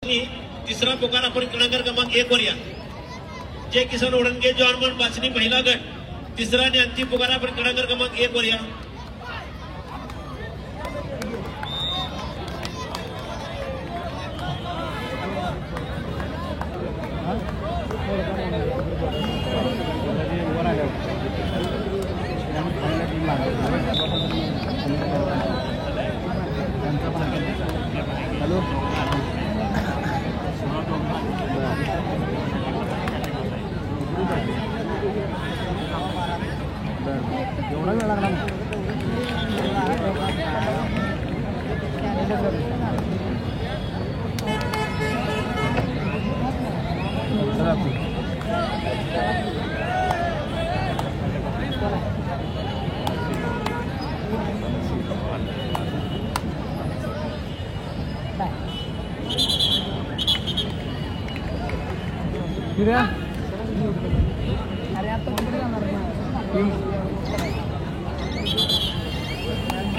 तिसरा पुकार आपण क्रमांक क्रमांक 1 वर या. जय किसन ओढणगे जॉर्मन बाचणी महिला गट तिसरा आणि अंतिम पुकार आपण क्रमांक क्रमांक 1 वर या.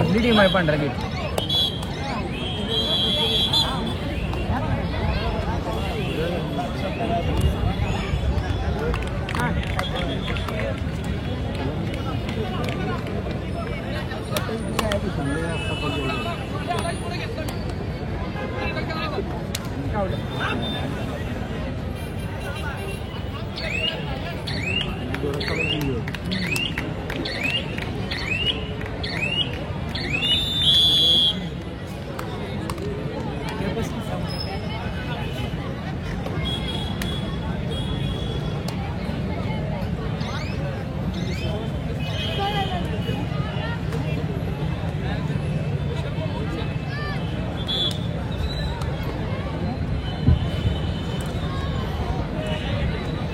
आपली टीम आहे पांढरा गेट.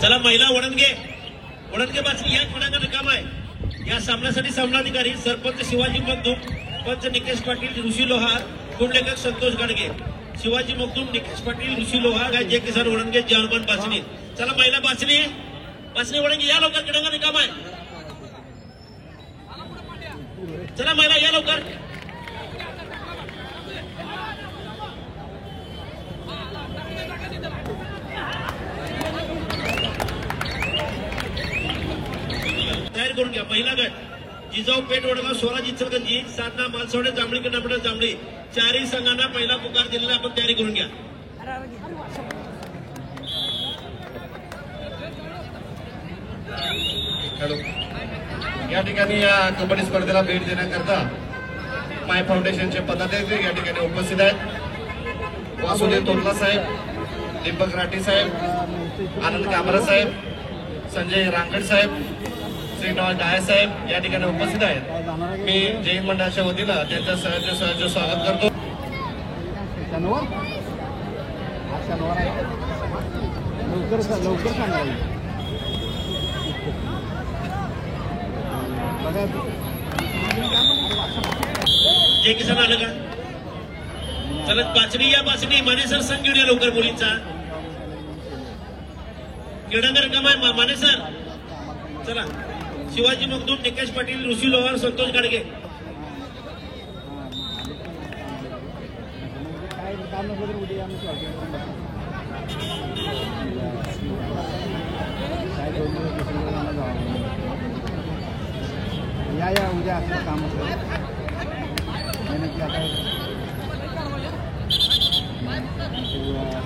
चला महिला वडणगे बाचणी या खेळांना रिकाम आहे. या सामन्यासाठी सामनाधिकारी सरपंच शिवाजी मगदूम, पंच निकेश पाटील, ऋषी लोहार, कुंडलेखक संतोष गाडगे. शिवाजी मगदूम, निकेश पाटील, ऋषी लोहार, जय किसन वडणगे जॉर्मन बाचणी. चला महिला बाचणी वडणगे या लवकर खेळांना रिकाम आहे. चला महिला या लवकर. तयार करून घ्या. पहिला गट जिजाऊ पेठ वडगाव, स्वराज इचलकरंजी, साधना मालसवडे, जांभळी कन्नापडा जांभळी. चारही संघांना पहिला पुकार दिलेला आपण तयारी करून घ्या. हॅलो. या ठिकाणी या कबड्डी स्पर्धेला भेट देण्याकरता माय फाउंडेशनचे पदाधिकारी या ठिकाणी उपस्थित आहेत. वासुदेव तोरला साहेब, दीपक राठी साहेब, आनंद कामरा साहेब, संजय रांगड साहेब, श्रीनिवास डाये साहेब या ठिकाणी उपस्थित आहेत. मी जैन मंडळाच्या वतीनं त्यांचं सहर्ष स्वागत करतो. लवकर सांगा. जय किसन आलं का? चला बाचणी मानेसर संघ घेऊन या लवकर. मुलींचा क्रीडांगण रिकाम आहे. मानेसर चला. शिवाजी मगदूम, निकेश पाटील, ऋषी लोहार, संतोष गाडगे. या उद्या असं काम होतं.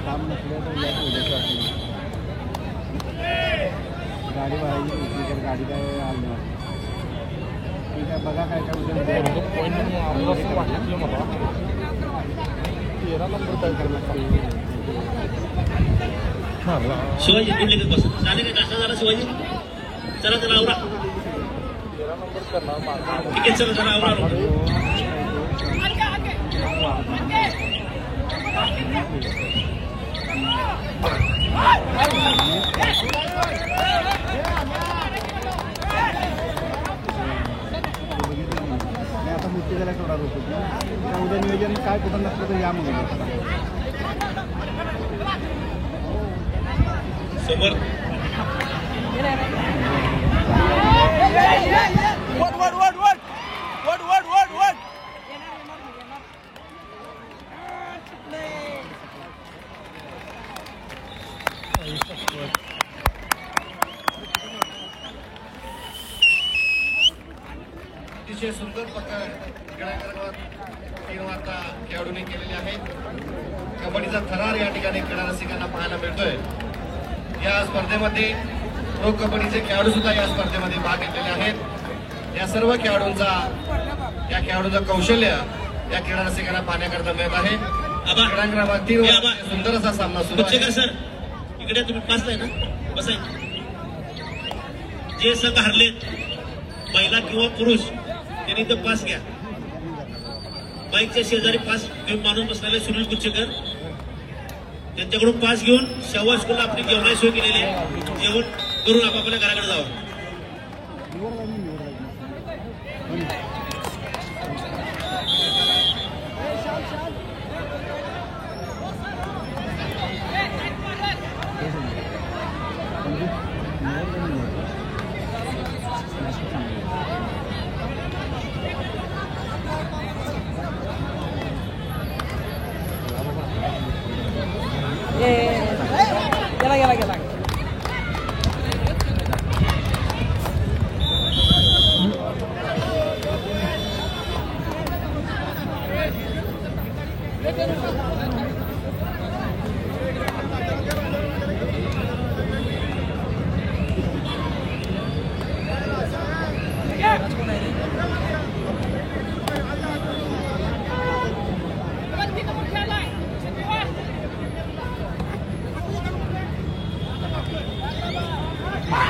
काम नसलं तर या उद्याचं असेल. गाडी भरायची गाडी काय आली नाही. ठीक आहे बघा काय काय उद्या 13 नंबर तयार करणार. शिवाजी कुंडलेखक बस झाले काय? नाश्ता झाला शिवाजी? चला चला आवरा. ठीक आहे चला चला आवरा. आता मुक्ती झाला थोडा होतो. उद्या नियोजन काय कुठं नसलं तर या मग समोर अतिशय सुंदर पकड तीन वार्ता खेळाडूंनी केलेली आहे. कबड्डीचा थरार या ठिकाणी क्रीडा रसिकांना पाहायला मिळतोय. या स्पर्धेमध्ये प्रो कबड्डीचे खेळाडू सुद्धा या स्पर्धेमध्ये भाग घेतलेले आहेत. या सर्व खेळाडूंचा कौशल्य या क्रीडा रसिकांना पाहण्याकरता मिळत आहे. क्रीडांगणावर 3 वार्ता सुंदर असा सामना सुरू आहे. सर इकडे तुम्ही पाचलाय ना बसाय. जे संघ हरलेत महिला किंवा पुरुष त्यांनी तर पास घ्या. बाईकच्या शेजारी पास घेऊन माणूस बसलेले सुनील गुच्चेकर त्यांच्याकडून पास घेऊन शेवा स्कूलला आपली जेवणाची सोय केलेली आहे. जेवण करून आपापल्या घराकडे जावं. गेला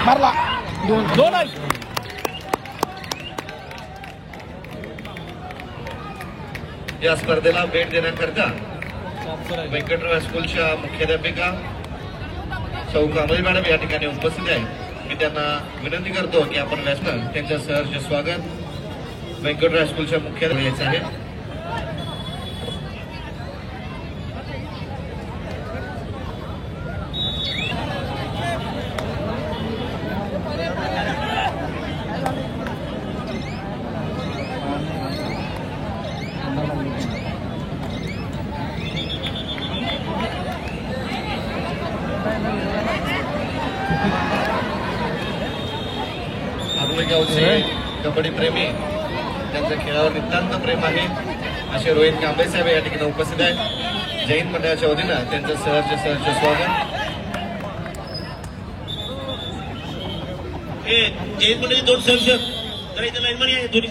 मारला. दोन आहे. या स्पर्धेला भेट देण्याकरता व्यंकटराव स्कूलच्या मुख्याध्यापिका सौ कांबळे मॅडम या ठिकाणी उपस्थित आहे. मी त्यांना विनंती करतो की आपण व्यासपीठावर त्यांचं सहर्ष स्वागत व्यंकटराव स्कूलच्या मुख्याध्यापिका आहे. गावचे कबड्डी प्रेमी त्यांच्या खेळावर नितांत प्रेम आहे असे रोहित कांबळे साहेब या ठिकाणी उपस्थित आहेत. जैन मंडळाच्या वतीनं त्यांचं सहर्ष स्वागत. जैन मंडळाचे 2 सदस्य जरा इथे लाईन मध्ये आहे. दोन्ही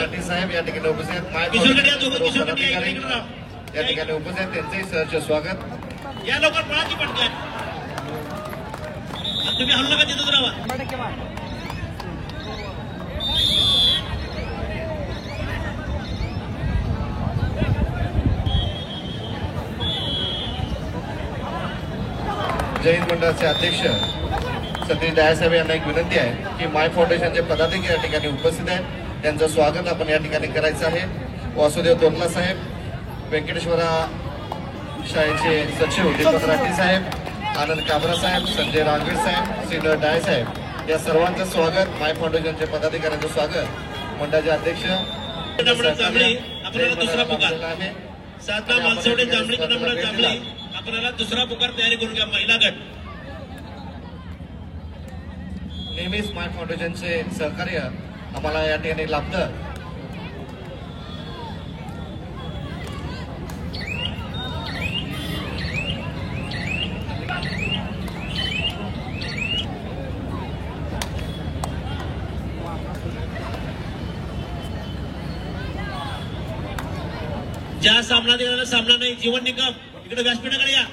राठी साहेब या ठिकाणी उपस्थित आहेत. या ठिकाणी उपस्थित आहेत. त्यांचंही सहर्ष स्वागत. या लवकर पळा की पटकन. तुम्ही हल्ला का तिथंच राहा. जैन मंडळाचे अध्यक्ष सतीश डायसाहेब यांना एक विनंती आहे की माय फाउंडेशनचे पदाधिकारी या ठिकाणी उपस्थित आहेत. त्यांचं स्वागत आपण या ठिकाणी करायचं आहे. वासुदेव तोरला साहेब, व्यंकटेश्वरा शाळेचे सचिव दीपक राठी साहेब, आनंद काबरा साहेब, संजय रांगीर साहेब, श्रीधर डाय साहेब या सर्वांचं स्वागत. माय फाउंडेशनचे पदाधिकाऱ्यांचं स्वागत. मंडळाचे अध्यक्ष आपल्याला दुसरा पुकार आहे. साधना मानसवडे जांभळी नंबर जांभळी आपल्याला दुसरा पुकार तयारी करून घ्या. महिला गट नेहमीच माय फाउंडेशनचे सहकार्य आम्हाला या ठिकाणी लाभतं. ज्या सामना देणारा सामना नाही जीवन निकम इकडे व्यासपीठाकडे या.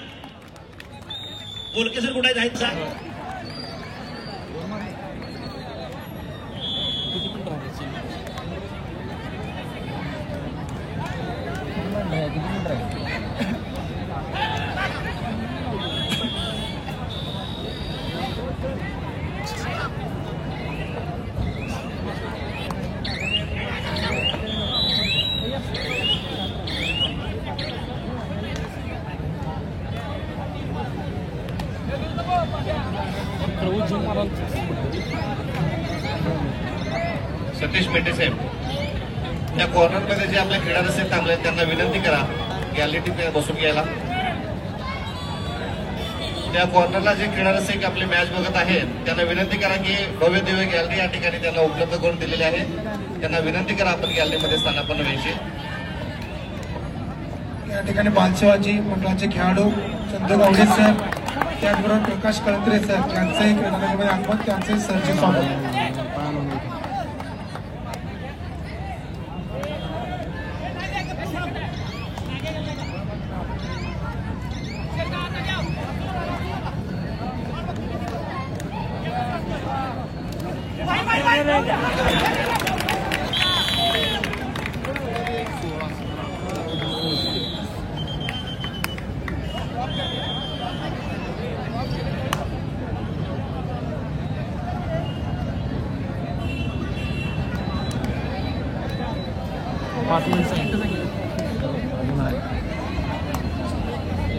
बोलके सर कुठे आहेत सांग. सतीश मेटे साहेब त्या कॉर्नरमध्ये जे आपल्या क्रीडा रसिक थांबले त्यांना विनंती करा गॅलरीत बसून घ्यायला. त्या कॉर्नरला जे क्रीडा रसिक आपली मॅच बघत आहेत त्यांना विनंती करा की भव्य दिव्य गॅलरी या ठिकाणी त्यांना उपलब्ध करून दिलेली आहे. त्यांना विनंती करा आपण गॅलरीमध्ये स्थानापन्न व्हायची. या ठिकाणी बालशिवाजी मंडळाचे खेळाडू चंदू गावडे सर, त्याचबरोबर प्रकाश कळंत्रे सर यांचंही क्रीडामध्ये आगमन, त्यांचंही सरचे स्वागत.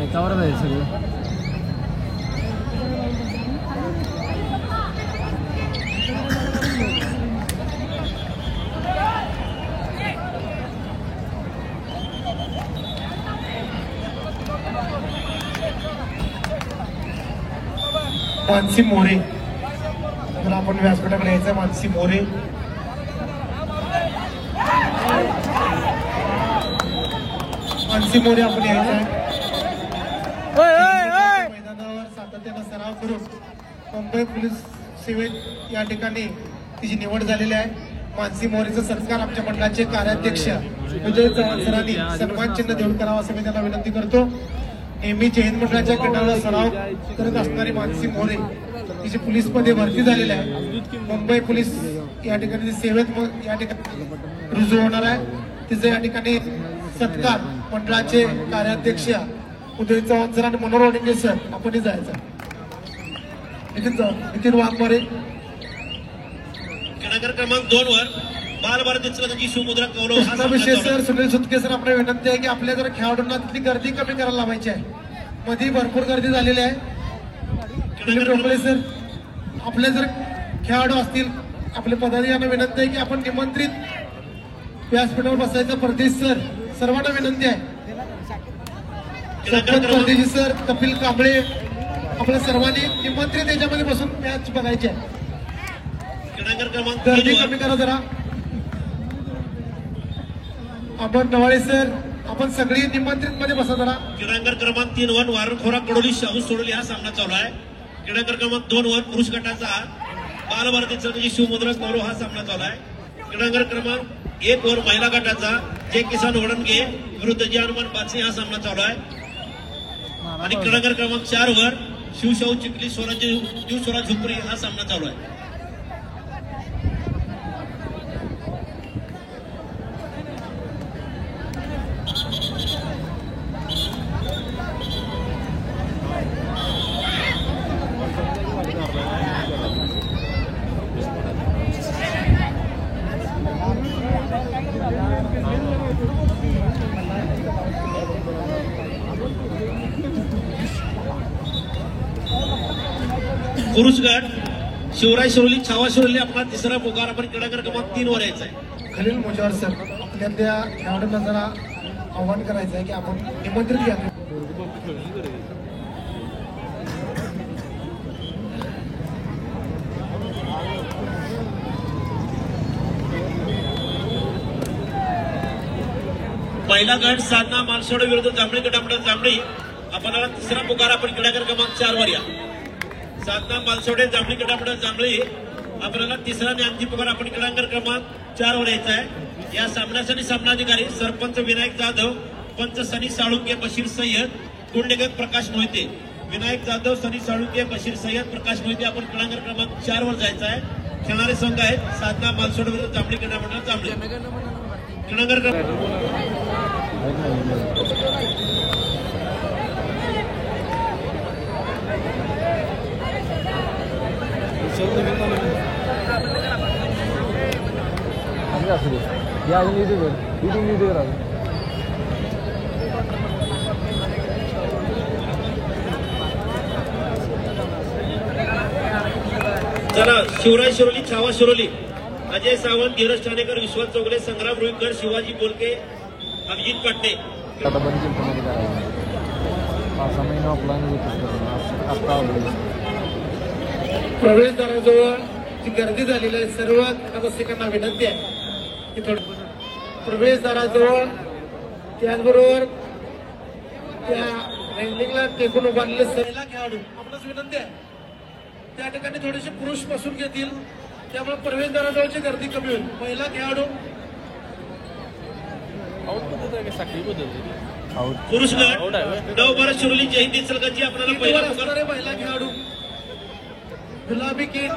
एकावर आहे सगळं. मानसी मोरे, तर आपण व्यासपीठाकडे यायचं. मानसी मोरे, मानसी मोरे आपण यायचं आहे. मैदानावर सातत्यानं सराव करून मुंबई पोलीस सेवेत या ठिकाणी तिची निवड झालेली आहे. मानसी मोरेचा सत्कार आमच्या मंडळाचे कार्याध्यक्ष विजय चव्हाण सरांनी सन्मान चिन्ह देऊन करावा असं मी त्यांना विनंती करतो. नेहमी जैन मंडळाच्या क्रीडाला सराव करत असणारी मानसी मोरे तिची पोलीसमध्ये भरती झालेली आहे. मुंबई पोलीस या ठिकाणी सेवेत या ठिकाणी रुजू होणार आहे. तिचे या ठिकाणी सत्कार मंडळाचे कार्याध्यक्ष उदय चव्हाण सर आणि मनोहर ओडिंगे सर आपण जायचं. नितीन वाघमारे, क्रीडागर क्रमांक 2 वर बालभारती सुमुद्रा कौरव हा विषय सर. सुनील सुतके सर, आपल्याला विनंती आहे की आपल्या जर खेळाडूंना तिथली गर्दी कमी करायला लावायची आहे. मध्ये भरपूर गर्दी झालेली आहे. टोपळे सर, आपले जर खेळाडू असतील आपल्या पदाधिकाऱ्यांना विनंती आहे की आपण निमंत्रित व्यासपीठावर बसायचं. परदेश सर, सर्वांना विनंती आहे. परदेशी सर, कपिल कांबळे, आपल्या सर्वांनी निमंत्रित याच्यामध्ये बसून मॅच बघायची आहे. गर्दी कमी करा जरा. आपण नवाळे सर, आपण सगळी निमंत्रित मध्ये बसा जरा. क्रीडांगर क्रमांक 3 वर वारणखोरा कडोली शाहू सोडली हा सामना चालू आहे. क्रीडांगर क्रमांक 2 वर पुरुष गटाचा बालभारती शिवमुद्रा कौरव हा सामना चालू आहे. क्रीडांगर क्रमांक 1 वर महिला गटाचा जय किसान वडणगे विरुद्ध जय हनुमान बाचणी हा सामना चालू आहे. आणि क्रीडांगर क्रमांक 4 वर शिवशाहू चिखली स्वराज झुंपरी हा सामना चालू आहे. पुरुष गट शिवराय शिरोली छावा शिरोली आपला तिसरा पुकार. आपण क्रीडागर क्रमांक 3 वर यायचा आहे. खलील मुजावर सर, आपल्या खेळाडूंना जरा आव्हान करायचं आहे की आपण निमंत्रित घ्या. पहिला गट साधना मालसोड विरुद्ध जांभळी गटामंडळ जांभळी आपल्याला तिसरा पुकार. आपण क्रीडागर क्रमांक 4 वर या. साधना मालसोडे जांभळी गटामंडळ जांभळी आपल्याला तिसरा आणि अंतिम पुकार. आपण क्रीडांगर क्रमांक 4 वर यायचा आहे. या सामन्यासाठी सामनाधिकारी सरपंच विनायक जाधव, पंच सनी साळुंके, बशीर सय्यद, गुणलेखक प्रकाश मोहिते. विनायक जाधव, सनी साळुंके, बशीर सय्यद, प्रकाश मोहिते. आपण क्रीडांगर क्रमांक 4 वर जायचं आहे. खेळणारे संघ आहेत साधना मालसोड विरुद्ध जांभळी गटामंडळ जांभळी. क्रीडांगर चला, शिवराय शिरोली छावा शिरोली अजय सावंत, धीरज ठाणेकर, विश्वास चौगले, संग्राम रुईकर, शिवाजी बोलके, अभिजित पाटणे. 5-6 महिने ऑफलाईन होतं आत्ता आलो. प्रवेशद्वाराजवळ जी गर्दी झालेली आहे सर्व रसिकांना विनंती आहे की थोडं प्रवेशद्वाराजवळ त्याचबरोबर त्या रेलिंगला टेकून उभारलेले महिला खेळाडू आपणास विनंती आहे त्या ठिकाणी थोडेसे पुरुष बसून घेतील त्यामुळे प्रवेशद्वाराजवळची गर्दी कमी होईल. महिला खेळाडू पुरुष गट नवभारत शिरोली जयंती चलगतची आपल्याला पहिला पुकार. महिला खेळाडू गुलाबी किट